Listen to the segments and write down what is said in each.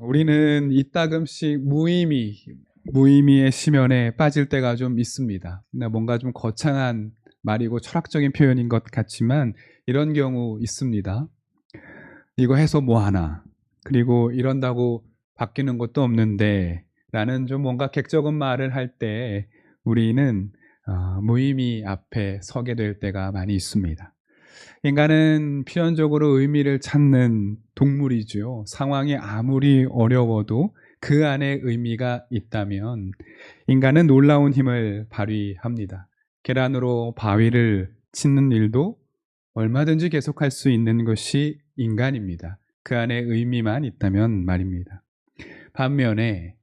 우리는 이따금씩 무의미의 심연에 빠질 때가 좀 있습니다. 뭔가 좀 거창한 말이고 철학적인 표현인 것 같지만 이런 경우 있습니다. 이거 해서 뭐 하나? 그리고 이런다고 바뀌는 것도 없는데 라는 좀 뭔가 객적인 말을 할 때 우리는 무의미 앞에 서게 될 때가 많이 있습니다. 인간은 필연적으로 의미를 찾는 동물이죠. 상황이 아무리 어려워도 그 안에 의미가 있다면 인간은 놀라운 힘을 발휘합니다. 계란으로 바위를 치는 일도 얼마든지 계속할 수 있는 것이 인간입니다. 그 안에 의미만 있다면 말입니다. 반면에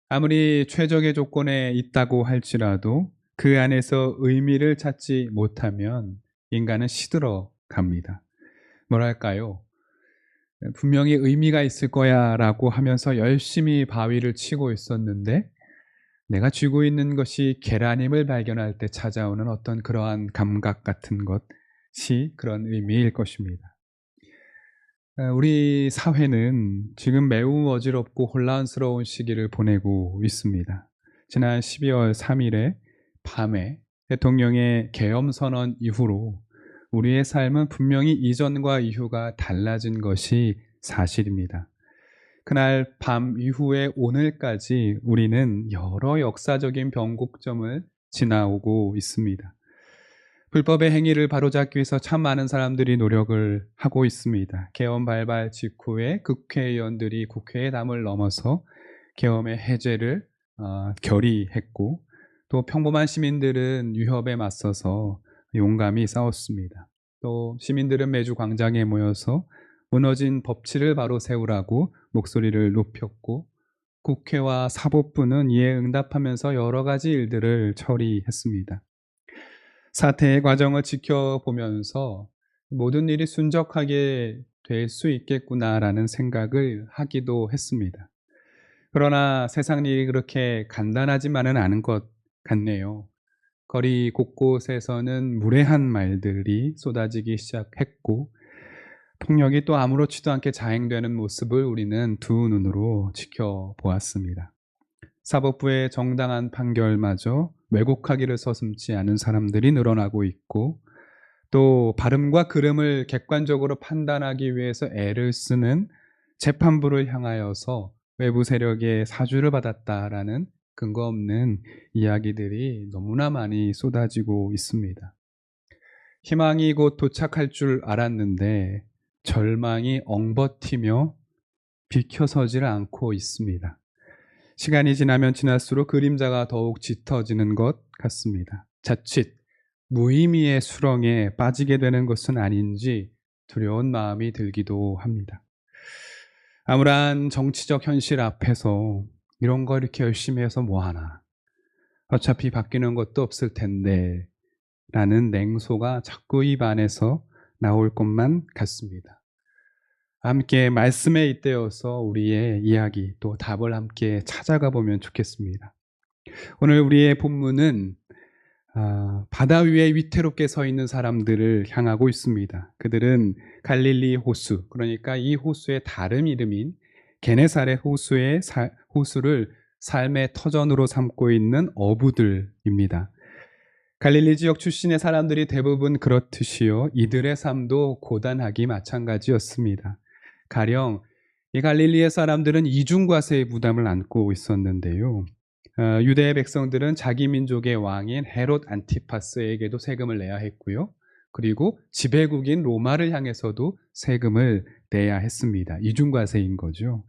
아무리 최적의 조건에 있다고 할지라도 그 안에서 의미를 찾지 못하면 인간은 시들어 갑니다. 뭐랄까요? 분명히 의미가 있을 거야 라고 하면서 열심히 바위를 치고 있었는데 내가 쥐고 있는 것이 계란임을 발견할 때 찾아오는 어떤 그러한 감각 같은 것이 그런 의미일 것입니다. 우리 사회는 지금 매우 어지럽고 혼란스러운 시기를 보내고 있습니다. 지난 12월 3일에 밤에 대통령의 계엄 선언 이후로 우리의 삶은 분명히 이전과 이후가 달라진 것이 사실입니다. 그날 밤 이후에 오늘까지 우리는 여러 역사적인 변곡점을 지나오고 있습니다. 불법의 행위를 바로잡기 위해서 참 많은 사람들이 노력을 하고 있습니다. 계엄 발발 직후에 국회의원들이 국회의 담을 넘어서 계엄의 해제를 결의했고 또 평범한 시민들은 위협에 맞서서 용감히 싸웠습니다. 또 시민들은 매주 광장에 모여서 무너진 법치를 바로 세우라고 목소리를 높였고 국회와 사법부는 이에 응답하면서 여러 가지 일들을 처리했습니다. 사태의 과정을 지켜보면서 모든 일이 순적하게 될 수 있겠구나라는 생각을 하기도 했습니다. 그러나 세상 일이 그렇게 간단하지만은 않은 것 같네요. 거리 곳곳에서는 무례한 말들이 쏟아지기 시작했고 폭력이 또 아무렇지도 않게 자행되는 모습을 우리는 두 눈으로 지켜보았습니다. 사법부의 정당한 판결마저 왜곡하기를 서슴지 않은 사람들이 늘어나고 있고 또 발음과 그름을 객관적으로 판단하기 위해서 애를 쓰는 재판부를 향하여서 외부 세력의 사주를 받았다라는 근거 없는 이야기들이 너무나 많이 쏟아지고 있습니다. 희망이 곧 도착할 줄 알았는데 절망이 엉버티며 비켜서질 않고 있습니다. 시간이 지나면 지날수록 그림자가 더욱 짙어지는 것 같습니다. 자칫 무의미의 수렁에 빠지게 되는 것은 아닌지 두려운 마음이 들기도 합니다. 암울한 정치적 현실 앞에서 이런 거 이렇게 열심히 해서 뭐하나. 어차피 바뀌는 것도 없을 텐데 라는 냉소가 자꾸 입 안에서 나올 것만 같습니다. 함께 말씀에 잇대어서 우리의 이야기 또 답을 함께 찾아가 보면 좋겠습니다. 오늘 우리의 본문은 바다 위에 위태롭게 서 있는 사람들을 향하고 있습니다. 그들은 갈릴리 호수, 그러니까 이 호수의 다른 이름인 게네사렛 호수를 삶의 터전으로 삼고 있는 어부들입니다. 갈릴리 지역 출신의 사람들이 대부분 그렇듯이요, 이들의 삶도 고단하기 마찬가지였습니다. 가령 이 갈릴리의 사람들은 이중과세의 부담을 안고 있었는데요. 유대의 백성들은 자기 민족의 왕인 헤롯 안티파스에게도 세금을 내야 했고요. 그리고 지배국인 로마를 향해서도 세금을 내야 했습니다. 이중과세인 거죠.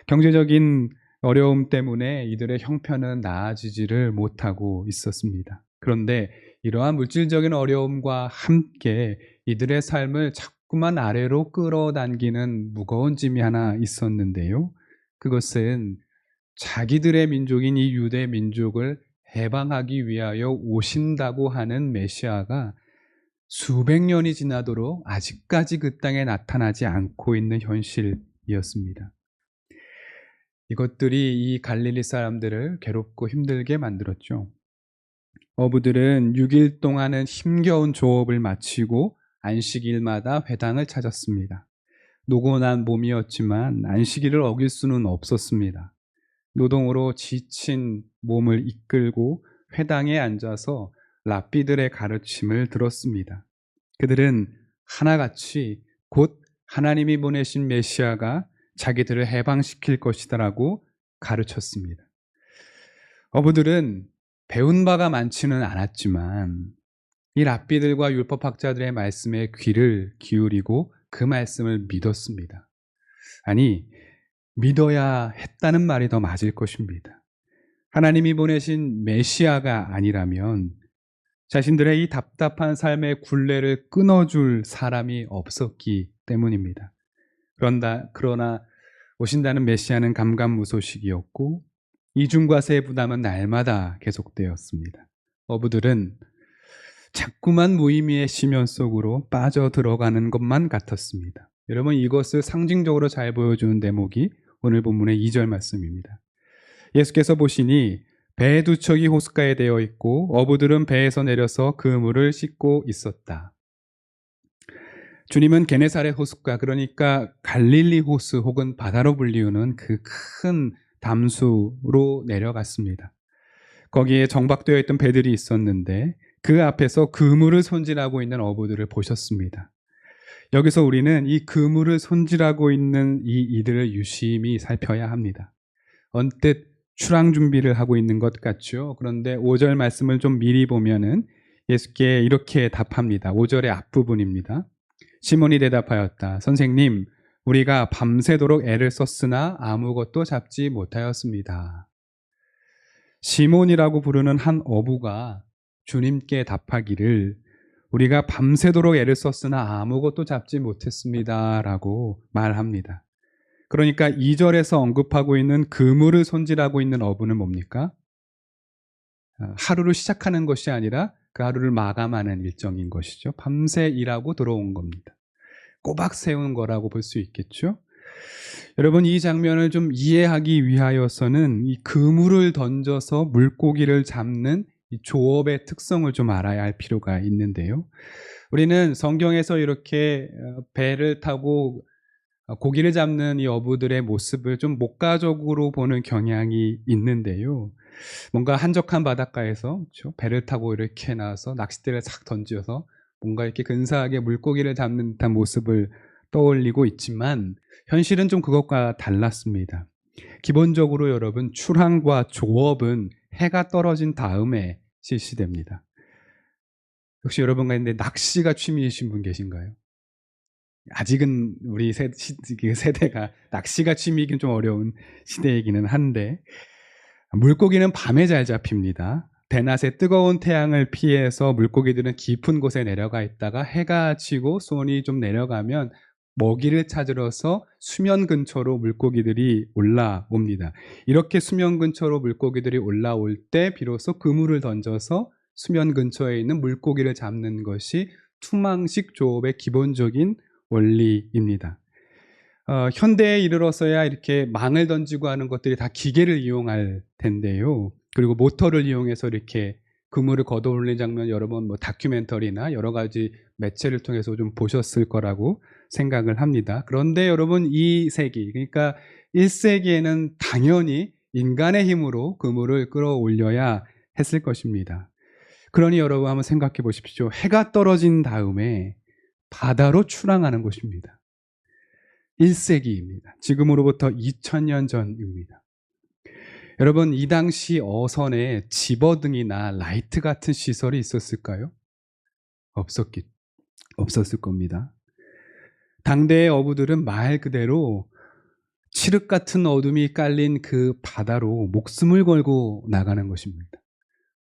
경제적인 어려움 때문에 이들의 형편은 나아지지를 못하고 있었습니다. 그런데 이러한 물질적인 어려움과 함께 이들의 삶을 자꾸만 아래로 끌어당기는 무거운 짐이 하나 있었는데요. 그것은 자기들의 민족인 이 유대 민족을 해방하기 위하여 오신다고 하는 메시아가 수백 년이 지나도록 아직까지 그 땅에 나타나지 않고 있는 현실이었습니다. 이것들이 이 갈릴리 사람들을 괴롭고 힘들게 만들었죠. 어부들은 6일 동안은 힘겨운 조업을 마치고 안식일마다 회당을 찾았습니다. 노곤한 몸이었지만 안식일을 어길 수는 없었습니다. 노동으로 지친 몸을 이끌고 회당에 앉아서 랍비들의 가르침을 들었습니다. 그들은 하나같이 곧 하나님이 보내신 메시아가 자기들을 해방시킬 것이다라고 가르쳤습니다. 어부들은 배운 바가 많지는 않았지만 이 랍비들과 율법학자들의 말씀에 귀를 기울이고 그 말씀을 믿었습니다. 아니, 믿어야 했다는 말이 더 맞을 것입니다. 하나님이 보내신 메시아가 아니라면 자신들의 이 답답한 삶의 굴레를 끊어줄 사람이 없었기 때문입니다. 그러나 오신다는 메시아는 감감무소식이었고 이중과세의 부담은 날마다 계속되었습니다. 어부들은 자꾸만 무의미의 시면 속으로 빠져들어가는 것만 같았습니다. 여러분, 이것을 상징적으로 잘 보여주는 대목이 오늘 본문의 2절 말씀입니다. 예수께서 보시니 배 두 척이 호숫가에 되어 있고 어부들은 배에서 내려서 그물을 씻고 있었다. 주님은 게네사렛 호숫가, 그러니까 갈릴리 호수 혹은 바다로 불리우는 그 큰 담수로 내려갔습니다. 거기에 정박되어 있던 배들이 있었는데 그 앞에서 그물을 손질하고 있는 어부들을 보셨습니다. 여기서 우리는 이 그물을 손질하고 있는 이 이들을 유심히 살펴야 합니다. 언뜻 출항 준비를 하고 있는 것 같죠. 그런데 5절 말씀을 좀 미리 보면은 예수께 이렇게 답합니다. 5절의 앞부분입니다. 시몬이 대답하였다. 선생님, 우리가 밤새도록 애를 썼으나 아무것도 잡지 못하였습니다. 시몬이라고 부르는 한 어부가 주님께 답하기를 우리가 밤새도록 애를 썼으나 아무것도 잡지 못했습니다 라고 말합니다. 그러니까 2절에서 언급하고 있는 그물을 손질하고 있는 어부는 뭡니까? 하루를 시작하는 것이 아니라 그 하루를 마감하는 일정인 것이죠. 밤새 일하고 들어온 겁니다. 꼬박 세운 거라고 볼 수 있겠죠. 여러분, 이 장면을 좀 이해하기 위하여서는 이 그물을 던져서 물고기를 잡는 이 조업의 특성을 좀 알아야 할 필요가 있는데요. 우리는 성경에서 이렇게 배를 타고 고기를 잡는 이 어부들의 모습을 좀 목가적으로 보는 경향이 있는데요. 뭔가 한적한 바닷가에서 그렇죠? 배를 타고 이렇게 나와서 낚싯대를 싹 던져서 뭔가 이렇게 근사하게 물고기를 잡는 듯한 모습을 떠올리고 있지만 현실은 좀 그것과 달랐습니다. 기본적으로 여러분, 출항과 조업은 해가 떨어진 다음에 실시됩니다. 혹시 여러분 가운데 낚시가 취미이신 분 계신가요? 아직은 우리 세대가 낚시가 취미이긴 좀 어려운 시대이기는 한데 물고기는 밤에 잘 잡힙니다. 대낮의 뜨거운 태양을 피해서 물고기들은 깊은 곳에 내려가 있다가 해가 지고 수온이 좀 내려가면 먹이를 찾으러서 수면 근처로 물고기들이 올라옵니다. 이렇게 수면 근처로 물고기들이 올라올 때 비로소 그물을 던져서 수면 근처에 있는 물고기를 잡는 것이 투망식 조업의 기본적인 원리입니다. 현대에 이르러서야 이렇게 망을 던지고 하는 것들이 다 기계를 이용할 텐데요. 그리고 모터를 이용해서 이렇게 그물을 걷어올리는 장면 여러분 다큐멘터리나 여러 가지 매체를 통해서 좀 보셨을 거라고 생각을 합니다. 그런데 여러분, 이 세기, 그러니까 1세기에는 당연히 인간의 힘으로 그물을 끌어올려야 했을 것입니다. 그러니 여러분 한번 생각해 보십시오. 해가 떨어진 다음에 바다로 출항하는 것입니다. 1세기입니다. 지금으로부터 2000년 전입니다. 여러분, 이 당시 어선에 집어등이나 라이트 같은 시설이 있었을까요? 없었을 겁니다. 당대의 어부들은 말 그대로 칠흑 같은 어둠이 깔린 그 바다로 목숨을 걸고 나가는 것입니다.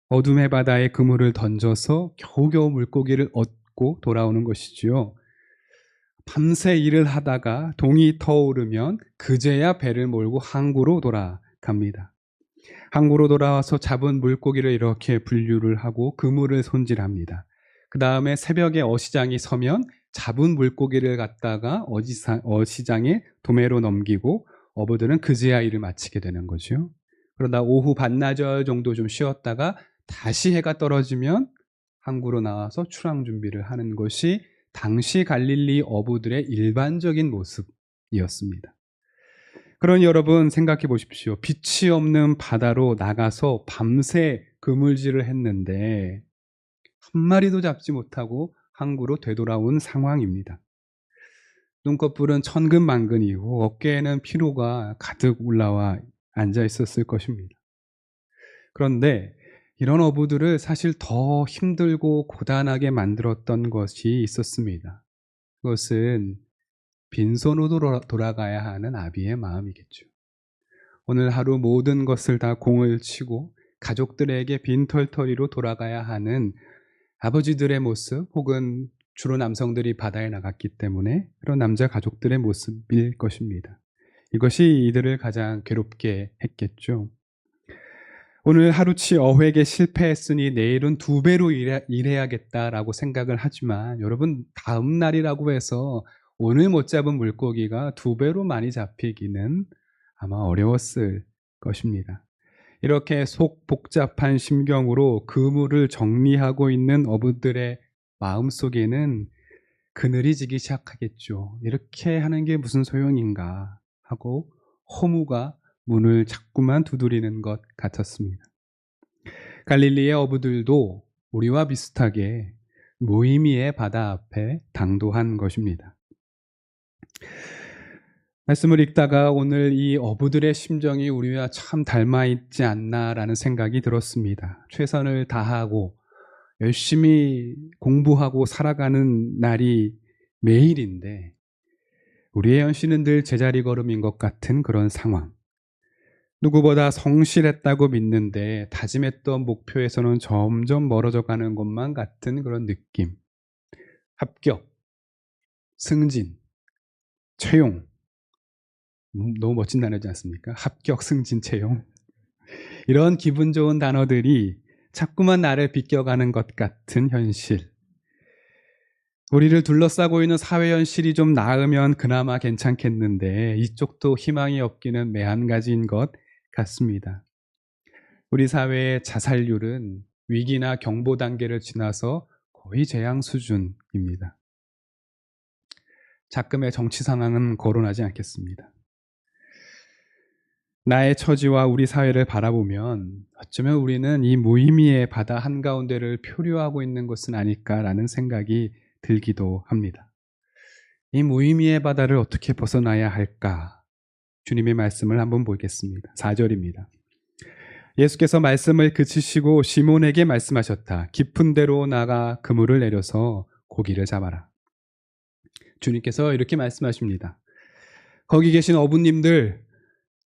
어둠의 바다에 그물을 던져서 겨우겨우 물고기를 얻고 돌아오는 것이지요. 밤새 일을 하다가 동이 터오르면 그제야 배를 몰고 항구로 돌아갑니다. 항구로 돌아와서 잡은 물고기를 이렇게 분류를 하고 그물을 손질합니다. 그 다음에 새벽에 어시장이 서면 잡은 물고기를 갖다가 어시장에 도매로 넘기고 어부들은 그제야 일을 마치게 되는 거죠. 그러다 오후 반나절 정도 좀 쉬었다가 다시 해가 떨어지면 항구로 나와서 출항 준비를 하는 것이 당시 갈릴리 어부들의 일반적인 모습이었습니다. 그러니 여러분 생각해 보십시오. 빛이 없는 바다로 나가서 밤새 그물질을 했는데 한 마리도 잡지 못하고 항구로 되돌아온 상황입니다. 눈꺼풀은 천근만근이고 어깨에는 피로가 가득 올라와 앉아 있었을 것입니다. 그런데 이런 어부들을 사실 더 힘들고 고단하게 만들었던 것이 있었습니다. 그것은 빈손으로 돌아가야 하는 아비의 마음이겠죠. 오늘 하루 모든 것을 다 공을 치고 가족들에게 빈털터리로 돌아가야 하는 아버지들의 모습, 혹은 주로 남성들이 바다에 나갔기 때문에 그런 남자 가족들의 모습일 것입니다. 이것이 이들을 가장 괴롭게 했겠죠. 오늘 하루치 어획에 실패했으니 내일은 2배로 일해야겠다라고 생각을 하지만 여러분, 다음 날이라고 해서 오늘 못 잡은 물고기가 2배로 많이 잡히기는 아마 어려웠을 것입니다. 이렇게 속 복잡한 심경으로 그물을 정리하고 있는 어부들의 마음속에는 그늘이 지기 시작하겠죠. 이렇게 하는 게 무슨 소용인가 하고 허무가 문을 자꾸만 두드리는 것 같았습니다. 갈릴리의 어부들도 우리와 비슷하게 무의미의 바다 앞에 당도한 것입니다. 말씀을 읽다가 오늘 이 어부들의 심정이 우리와 참 닮아 있지 않나라는 생각이 들었습니다. 최선을 다하고 열심히 공부하고 살아가는 날이 매일인데 우리의 현실은 늘 제자리 걸음인 것 같은 그런 상황. 누구보다 성실했다고 믿는데 다짐했던 목표에서는 점점 멀어져 가는 것만 같은 그런 느낌. 합격, 승진, 채용. 너무 멋진 단어지 않습니까? 합격, 승진, 채용. 이런 기분 좋은 단어들이 자꾸만 나를 비껴가는 것 같은 현실. 우리를 둘러싸고 있는 사회 현실이 좀 나으면 그나마 괜찮겠는데 이쪽도 희망이 없기는 매한가지인 것 같습니다. 우리 사회의 자살률은 위기나 경보 단계를 지나서 거의 재앙 수준입니다. 작금의 정치 상황은 거론하지 않겠습니다. 나의 처지와 우리 사회를 바라보면 어쩌면 우리는 이 무의미의 바다 한가운데를 표류하고 있는 것은 아닐까라는 생각이 들기도 합니다. 이 무의미의 바다를 어떻게 벗어나야 할까? 주님의 말씀을 한번 보겠습니다. 4절입니다. 예수께서 말씀을 그치시고 시몬에게 말씀하셨다. 깊은 데로 나가 그물을 내려서 고기를 잡아라. 주님께서 이렇게 말씀하십니다. 거기 계신 어부님들,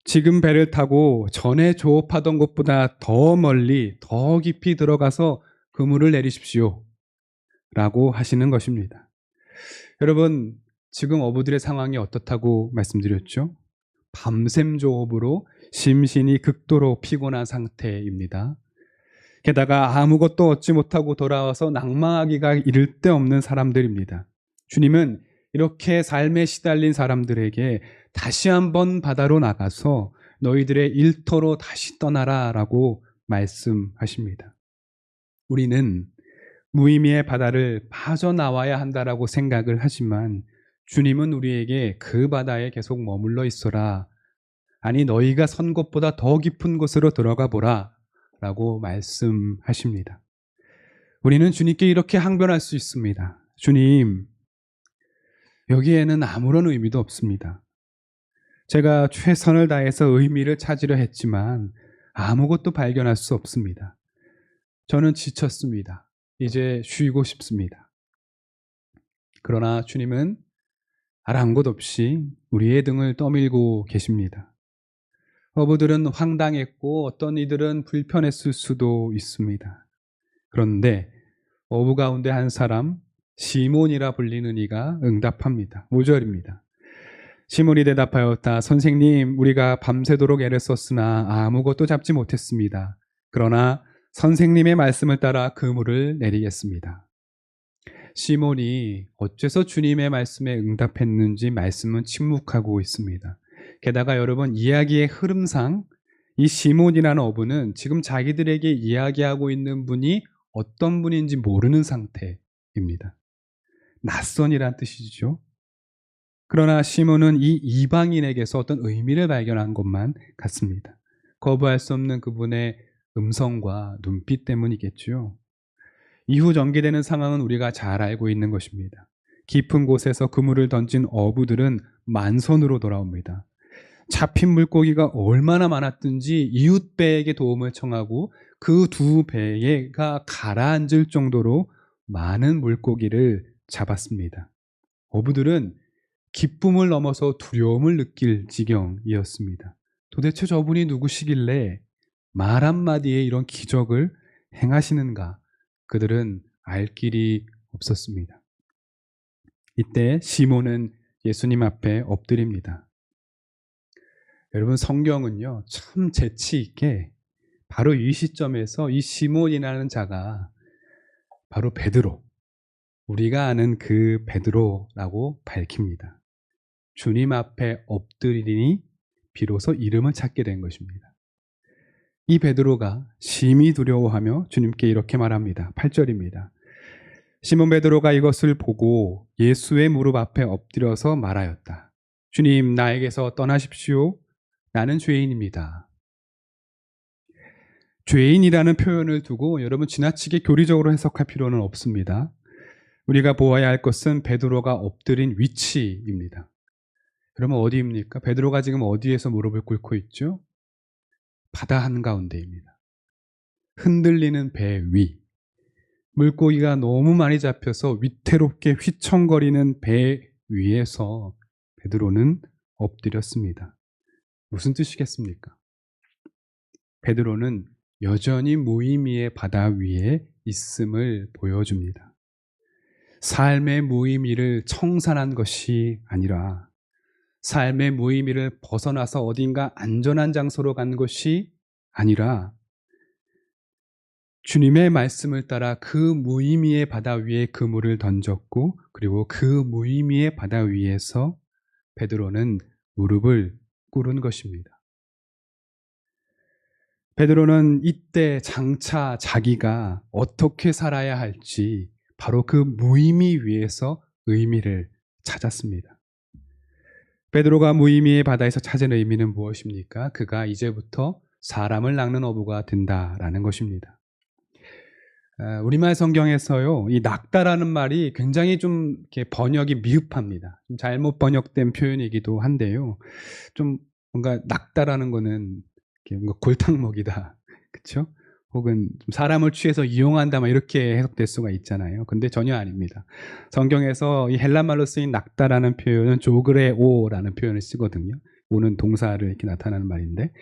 지금 배를 타고 전에 조업하던 곳보다 더 멀리, 더 깊이 들어가서 그물을 내리십시오. 라고 하시는 것입니다. 여러분, 지금 어부들의 상황이 어떻다고 말씀드렸죠? 밤샘 조업으로 심신이 극도로 피곤한 상태입니다. 게다가 아무것도 얻지 못하고 돌아와서 낭망하기가 이를 데 없는 사람들입니다. 주님은 이렇게 삶에 시달린 사람들에게 다시 한번 바다로 나가서 너희들의 일터로 다시 떠나라 라고 말씀하십니다. 우리는 무의미의 바다를 빠져나와야 한다라고 생각을 하지만 주님은 우리에게 그 바다에 계속 머물러 있어라. 아니, 너희가 선 곳보다 더 깊은 곳으로 들어가 보라 라고 말씀하십니다. 우리는 주님께 이렇게 항변할 수 있습니다. 주님, 여기에는 아무런 의미도 없습니다. 제가 최선을 다해서 의미를 찾으려 했지만 아무것도 발견할 수 없습니다. 저는 지쳤습니다. 이제 쉬고 싶습니다. 그러나 주님은 아랑곳 없이 우리의 등을 떠밀고 계십니다. 어부들은 황당했고 어떤 이들은 불편했을 수도 있습니다. 그런데 어부 가운데 한 사람, 시몬이라 불리는 이가 응답합니다. 5절입니다. 시몬이 대답하였다. 선생님, 우리가 밤새도록 애를 썼으나 아무것도 잡지 못했습니다. 그러나 선생님의 말씀을 따라 그물을 내리겠습니다. 시몬이 어째서 주님의 말씀에 응답했는지 말씀은 침묵하고 있습니다. 게다가 여러분, 이야기의 흐름상 이 시몬이라는 어부는 지금 자기들에게 이야기하고 있는 분이 어떤 분인지 모르는 상태입니다. 낯선이란 뜻이죠. 그러나 시몬은 이 이방인에게서 어떤 의미를 발견한 것만 같습니다. 거부할 수 없는 그분의 음성과 눈빛 때문이겠죠. 이후 전개되는 상황은 우리가 잘 알고 있는 것입니다. 깊은 곳에서 그물을 던진 어부들은 만선으로 돌아옵니다. 잡힌 물고기가 얼마나 많았든지 이웃 배에게 도움을 청하고 그 두 배가 가라앉을 정도로 많은 물고기를 잡았습니다. 어부들은 기쁨을 넘어서 두려움을 느낄 지경이었습니다. 도대체 저분이 누구시길래 말 한마디에 이런 기적을 행하시는가? 그들은 알 길이 없었습니다. 이때 시몬은 예수님 앞에 엎드립니다. 여러분, 성경은요, 참 재치 있게 바로 이 시점에서 이 시몬이라는 자가 바로 베드로, 우리가 아는 그 베드로라고 밝힙니다. 주님 앞에 엎드리니 비로소 이름을 찾게 된 것입니다. 이 베드로가 심히 두려워하며 주님께 이렇게 말합니다. 8절입니다. 시몬 베드로가 이것을 보고 예수의 무릎 앞에 엎드려서 말하였다. 주님, 나에게서 떠나십시오. 나는 죄인입니다. 죄인이라는 표현을 두고 여러분 지나치게 교리적으로 해석할 필요는 없습니다. 우리가 보아야 할 것은 베드로가 엎드린 위치입니다. 그러면 어디입니까? 베드로가 지금 어디에서 무릎을 꿇고 있죠? 바다 한가운데입니다. 흔들리는 배 위. 물고기가 너무 많이 잡혀서 위태롭게 휘청거리는 배 위에서 베드로는 엎드렸습니다. 무슨 뜻이겠습니까? 베드로는 여전히 무의미의 바다 위에 있음을 보여줍니다. 삶의 무의미를 청산한 것이 아니라 삶의 무의미를 벗어나서 어딘가 안전한 장소로 간 것이 아니라 주님의 말씀을 따라 그 무의미의 바다 위에 그물을 던졌고 그리고 그 무의미의 바다 위에서 베드로는 무릎을 꿇은 것입니다. 베드로는 이때 장차 자기가 어떻게 살아야 할지 바로 그 무의미 위에서 의미를 찾았습니다. 베드로가 무의미의 바다에서 찾은 의미는 무엇입니까? 그가 이제부터 사람을 낚는 어부가 된다라는 것입니다. 우리말 성경에서요, 이 낚다라는 말이 굉장히 좀 이렇게 번역이 미흡합니다. 좀 잘못 번역된 표현이기도 한데요. 좀 뭔가 낚다라는 거는 뭔가 골탕 먹이다, 그렇죠? 혹은 좀 사람을 취해서 이용한다, 막 이렇게 해석될 수가 있잖아요. 근데 전혀 아닙니다. 성경에서 이 헬라말로 쓰인 낚다라는 표현은 조그레오라는 표현을 쓰거든요. 오는 동사를 이렇게 나타나는 말인데,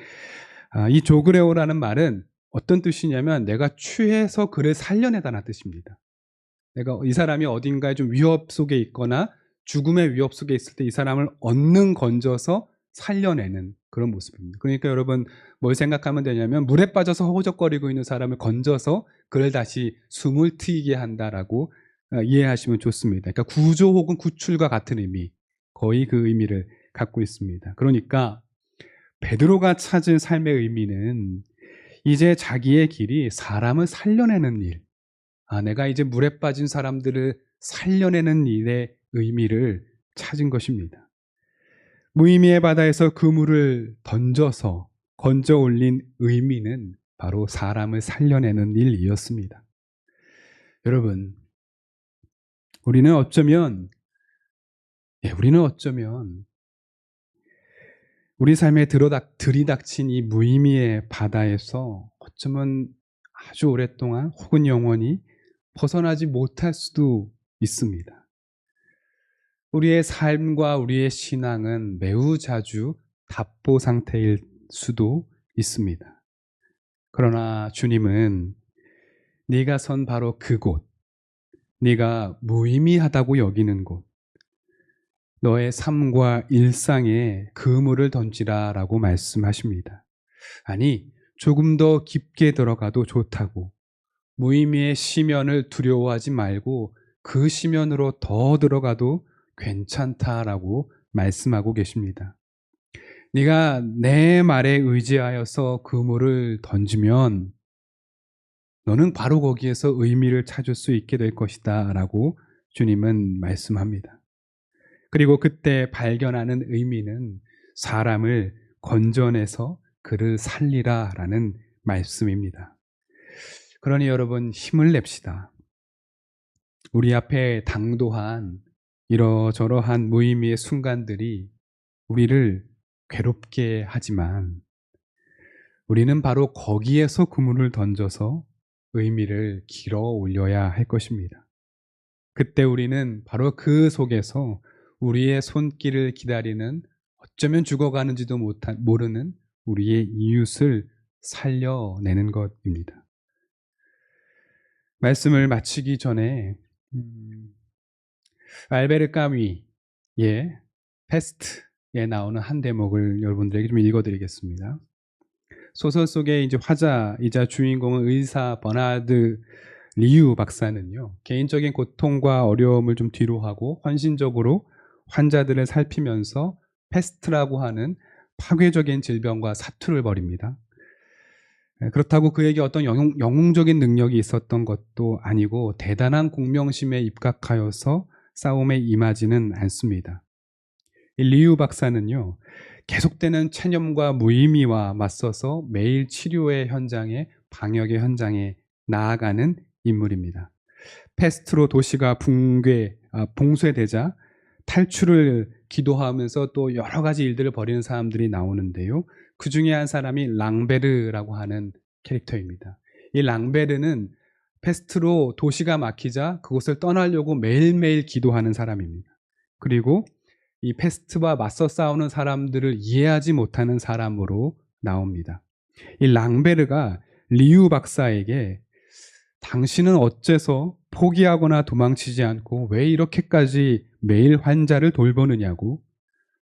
이 조그레오라는 말은 어떤 뜻이냐면 내가 취해서 그를 살려내다는 뜻입니다. 내가 이 사람이 어딘가에 좀 위협 속에 있거나 죽음의 위협 속에 있을 때 이 사람을 얻는 건져서 살려내는 그런 모습입니다. 그러니까 여러분 뭘 생각하면 되냐면 물에 빠져서 허우적거리고 있는 사람을 건져서 그를 다시 숨을 트이게 한다라고 이해하시면 좋습니다. 그러니까 구조 혹은 구출과 같은 의미, 거의 그 의미를 갖고 있습니다. 그러니까 베드로가 찾은 삶의 의미는 이제 자기의 길이 사람을 살려내는 일, 내가 이제 물에 빠진 사람들을 살려내는 일의 의미를 찾은 것입니다. 무의미의 바다에서 그물을 던져서 건져 올린 의미는 바로 사람을 살려내는 일이었습니다. 여러분, 우리는 어쩌면 우리 삶에 들이닥친 이 무의미의 바다에서 어쩌면 아주 오랫동안 혹은 영원히 벗어나지 못할 수도 있습니다. 우리의 삶과 우리의 신앙은 매우 자주 답보 상태일 수도 있습니다. 그러나 주님은 네가 선 바로 그곳, 네가 무의미하다고 여기는 곳, 너의 삶과 일상에 그물을 던지라 라고 말씀하십니다. 아니, 조금 더 깊게 들어가도 좋다고, 무의미의 시면을 두려워하지 말고 그 시면으로 더 들어가도 괜찮다라고 말씀하고 계십니다. 네가 내 말에 의지하여서 그물을 던지면 너는 바로 거기에서 의미를 찾을 수 있게 될 것이다 라고 주님은 말씀합니다. 그리고 그때 발견하는 의미는 사람을 건져내서 그를 살리라라는 말씀입니다. 그러니 여러분 힘을 냅시다. 우리 앞에 당도한 이러저러한 무의미의 순간들이 우리를 괴롭게 하지만 우리는 바로 거기에서 그물을 던져서 의미를 길어 올려야 할 것입니다. 그때 우리는 바로 그 속에서 우리의 손길을 기다리는 어쩌면 죽어가는지도 모르는 우리의 이웃을 살려내는 것입니다. 말씀을 마치기 전에 알베르 까뮈의 페스트에 나오는 한 대목을 여러분들에게 좀 읽어드리겠습니다. 소설 속의 이제 화자이자 주인공은 의사 버나드 리유 박사는요, 개인적인 고통과 어려움을 좀 뒤로하고 헌신적으로 환자들을 살피면서 페스트라고 하는 파괴적인 질병과 사투를 벌입니다. 그렇다고 그에게 어떤 영웅적인 능력이 있었던 것도 아니고 대단한 공명심에 입각하여서 싸움에 임하지는 않습니다. 리유 박사는요, 계속되는 체념과 무의미와 맞서서 매일 치료의 현장에, 방역의 현장에 나아가는 인물입니다. 페스트로 도시가 봉쇄되자 탈출을 기도하면서 또 여러 가지 일들을 벌이는 사람들이 나오는데요. 그 중에 한 사람이 랑베르라고 하는 캐릭터입니다. 이 랑베르는 페스트로 도시가 막히자 그곳을 떠나려고 매일매일 기도하는 사람입니다. 그리고 이 페스트와 맞서 싸우는 사람들을 이해하지 못하는 사람으로 나옵니다. 이 랑베르가 리유 박사에게 당신은 어째서 포기하거나 도망치지 않고 왜 이렇게까지 매일 환자를 돌보느냐고,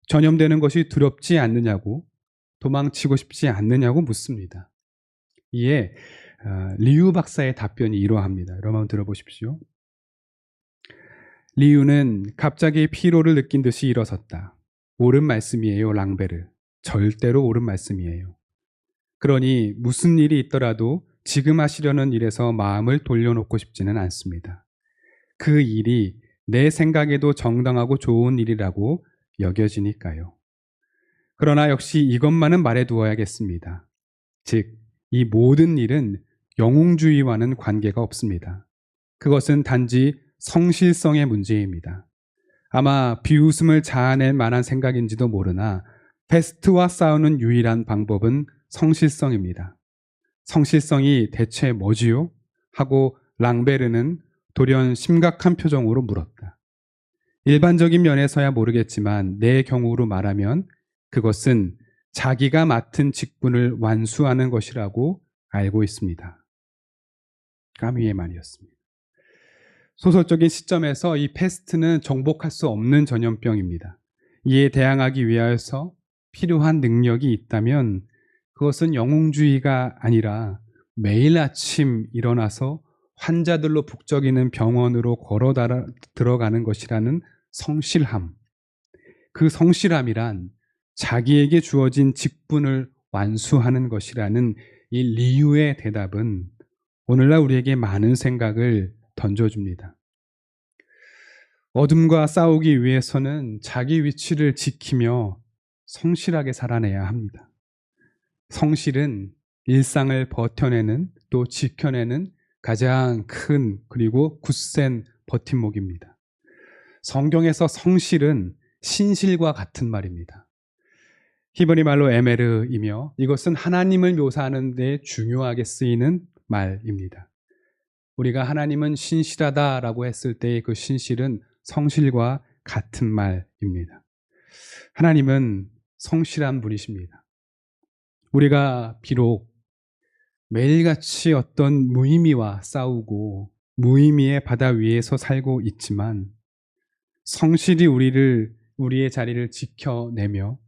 전염되는 것이 두렵지 않느냐고, 도망치고 싶지 않느냐고 묻습니다. 이에 리유 박사의 답변이 이러합니다. 여러분 한번 들어보십시오. 리유는 갑자기 피로를 느낀 듯이 일어섰다. 옳은 말씀이에요, 랑베르. 절대로 옳은 말씀이에요. 그러니 무슨 일이 있더라도 지금 하시려는 일에서 마음을 돌려놓고 싶지는 않습니다. 그 일이 내 생각에도 정당하고 좋은 일이라고 여겨지니까요. 그러나 역시 이것만은 말해두어야겠습니다. 즉, 이 모든 일은 영웅주의와는 관계가 없습니다. 그것은 단지 성실성의 문제입니다. 아마 비웃음을 자아낼 만한 생각인지도 모르나 페스트와 싸우는 유일한 방법은 성실성입니다. 성실성이 대체 뭐지요? 하고 랑베르는 돌연 심각한 표정으로 물었다. 일반적인 면에서야 모르겠지만 내 경우로 말하면 그것은 자기가 맡은 직분을 완수하는 것이라고 알고 있습니다. 까뮈의 말이었습니다. 소설적인 시점에서 이 페스트는 정복할 수 없는 전염병입니다. 이에 대항하기 위하여서 필요한 능력이 있다면 그것은 영웅주의가 아니라 매일 아침 일어나서 환자들로 북적이는 병원으로 걸어 들어가는 것이라는 성실함. 그 성실함이란 자기에게 주어진 직분을 완수하는 것이라는 이 리유의 대답은 오늘날 우리에게 많은 생각을 던져줍니다. 어둠과 싸우기 위해서는 자기 위치를 지키며 성실하게 살아내야 합니다. 성실은 일상을 버텨내는 또 지켜내는 가장 큰 그리고 굳센 버팀목입니다. 성경에서 성실은 신실과 같은 말입니다. 히브리 말로 에메르이며 이것은 하나님을 묘사하는 데 중요하게 쓰이는 말입니다. 우리가 하나님은 신실하다라고 했을 때의 그 신실은 성실과 같은 말입니다. 하나님은 성실한 분이십니다. 우리가 비록 매일같이 어떤 무의미와 싸우고 무의미의 바다 위에서 살고 있지만 성실히 우리의 자리를 지켜내며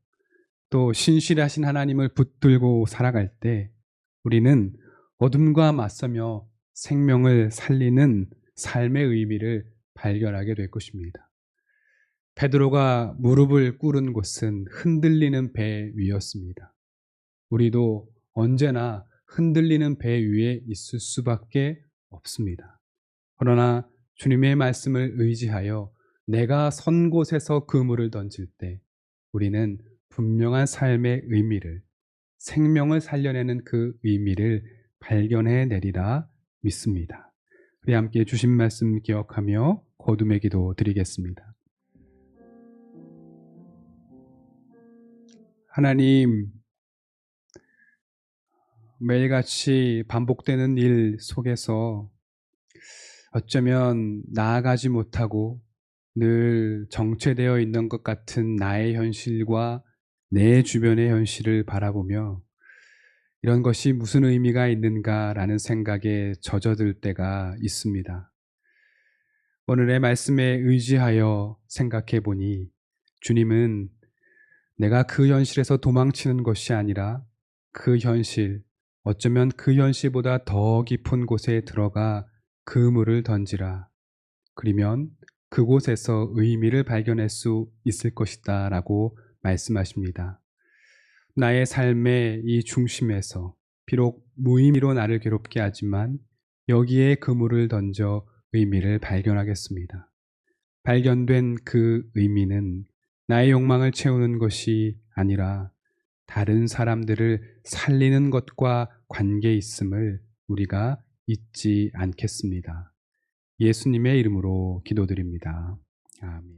또 신실하신 하나님을 붙들고 살아갈 때 우리는 어둠과 맞서며 생명을 살리는 삶의 의미를 발견하게 될 것입니다. 베드로가 무릎을 꿇은 곳은 흔들리는 배 위였습니다. 우리도 언제나 흔들리는 배 위에 있을 수밖에 없습니다. 그러나 주님의 말씀을 의지하여 내가 선 곳에서 그물을 던질 때 우리는 분명한 삶의 의미를, 생명을 살려내는 그 의미를 발견해 내리라 믿습니다. 우리 함께 주신 말씀 기억하며 거듭의 기도 드리겠습니다. 하나님, 매일같이 반복되는 일 속에서 어쩌면 나아가지 못하고 늘 정체되어 있는 것 같은 나의 현실과 내 주변의 현실을 바라보며 이런 것이 무슨 의미가 있는가라는 생각에 젖어들 때가 있습니다. 오늘의 말씀에 의지하여 생각해 보니 주님은 내가 그 현실에서 도망치는 것이 아니라 그 현실, 어쩌면 그 현실보다 더 깊은 곳에 들어가 그물을 던지라. 그러면 그곳에서 의미를 발견할 수 있을 것이다 라고 말씀하십니다. 나의 삶의 이 중심에서 비록 무의미로 나를 괴롭게 하지만 여기에 그물을 던져 의미를 발견하겠습니다. 발견된 그 의미는 나의 욕망을 채우는 것이 아니라 다른 사람들을 살리는 것과 관계 있음을 우리가 잊지 않겠습니다. 예수님의 이름으로 기도드립니다. 아멘.